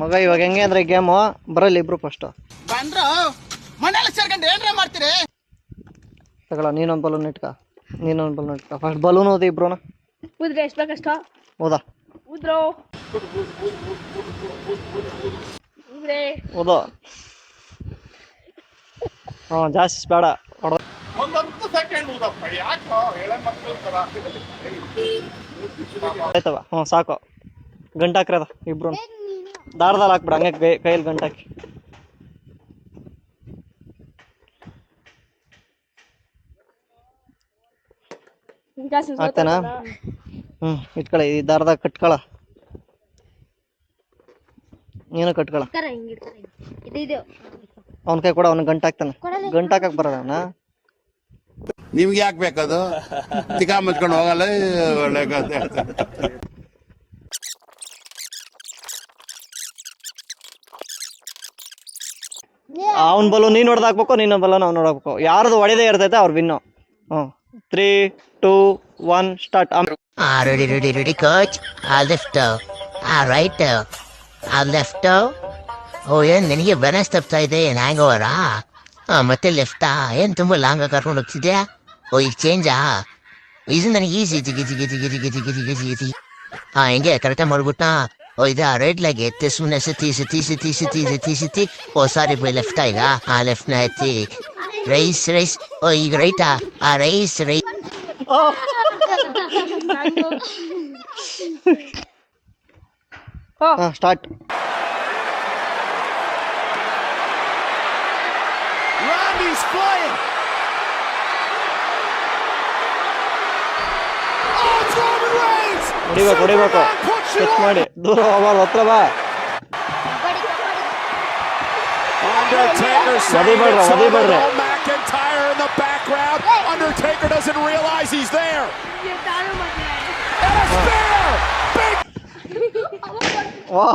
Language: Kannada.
ಮಗ ಇವಾಗ ಹೆಂಗೆ ಅಂದ್ರೆ ಗೇಮು ಬರಲ್ಲ ಇಬ್ರು ಫಸ್ಟ್ ಬಂದ್ರು ಮನೇಲಿ ಸೇರ್ಕೊಂಡು ಏನ್ರ ಮಾಡ್ತೀರಿ ತಗೊಳ ನೀನೊಂದು ಬಲೂನ್ ಇಟ್ಕ ಫಸ್ಟ್ ಬಲೂನ್ ಓದಿ ಇಬ್ರುನ ಊದ್ರೆ ಎಷ್ಟು ಬೇಕಷ್ಟ ಓದಾ ಊದ್ರೋ ಊದ್ರೆ ಓದೋ ಜಾಸ್ತಿ ಬೇಡ ಒಂದೊಂದು ಸೆಕೆಂಡ್ ಊದಪ್ಪ ಯಾಕೋ ಎಳೆ ಮಕ್ಕಳು ತರ ಆಯ್ತವ ಸಾಕು ಗಂಟಾಕ್ರದ ಇಬ್ರು ದಾರದಲ್ಲಿ ಹಾಕ್ಬಿಡ ಹಂಗೆ ಕೈಯಲ್ಲಿ ಗಂಟಾಕಿ ಹಾಕ್ತಾನಾ ಇಟ್ಕೊಳ ಈ ದಾರದಾಗ ಕಟ್ಕೊಳ ನೀನು ಕಟ್ಕೊಳ ಅವನ ಕೈ ಕೂಡ ಅವ್ನ ಗಂಟಾಕ್ತಾನೆ ಗಂಟಾಕಕ್ ಬರೋದ ಅವನ ನಿಮ್ಗೆ ಯಾಕೆ ಬೇಕದು ತಿಕಾ ಮುಚ್ಕೊಂಡು ಹೋಗಲ್ಲ ಒಳ್ಳೆ ಅವನ ಬಲು ನೀನ್ ಹೊಡೆದಾಕ್ಬೇಕು ನಿನ್ನ ಬಲನ ಅವ್ನು ಹೊಡಬೇಕು ಯಾರ್ದು ಹೊಡೆದೇ ಇರ್ತೈತೆ ಅವ್ರು win 3 2 1 start ready coach left right left ಏನ್ ನಿನಗೆ ಬೆನಸ್ ತಪ್ತಾ ಇದೆ ಏನ್ ಹ್ಯಾಂಗ್ ಓವರಾ ಮತ್ತೆ ಲೆಫ್ಟಾ ಏನ್ ತುಂಬಾ ಲಾಂಗ್ ಕರ್ಕೊಂಡು ಹೋಗ್ತಿದ್ಯಾ ಈಗ ಚೇಂಜಾ ಇದು ನನಗೆ ಈಸಿ ಹಿಂಗೆ ಕರೆಕ್ಟಾಗಿ ಮಾಡ್ಬಿಟ್ಟ ಇದಾ ರೈಟ್ ಲೆಗ್ ಎತ್ತಿ ಸುಮ್ಮನೆ ಸತಿ ಸಾರಿ ಬೈ ಲೆಫ್ಟ್ ಈಗ ಲೆಫ್ಟ್ ನ ಎತ್ತಿ ರೈಸ್ ಈಗ ರೈಟಾ raise start Randy's flying. Oh, it's Roman Reigns. ಹೊಡಿಬೇಕು ಟಚ್ ಮಾಡಿ ದೂರ ಹೋಗಲ್ಲ ಹತ್ರ ಬಾ Undertaker ಹೊಡಿಬೇಡ್ರ McIntyre in the background. Undertaker doesn't realize he's there. And a spear. Big. ವಾ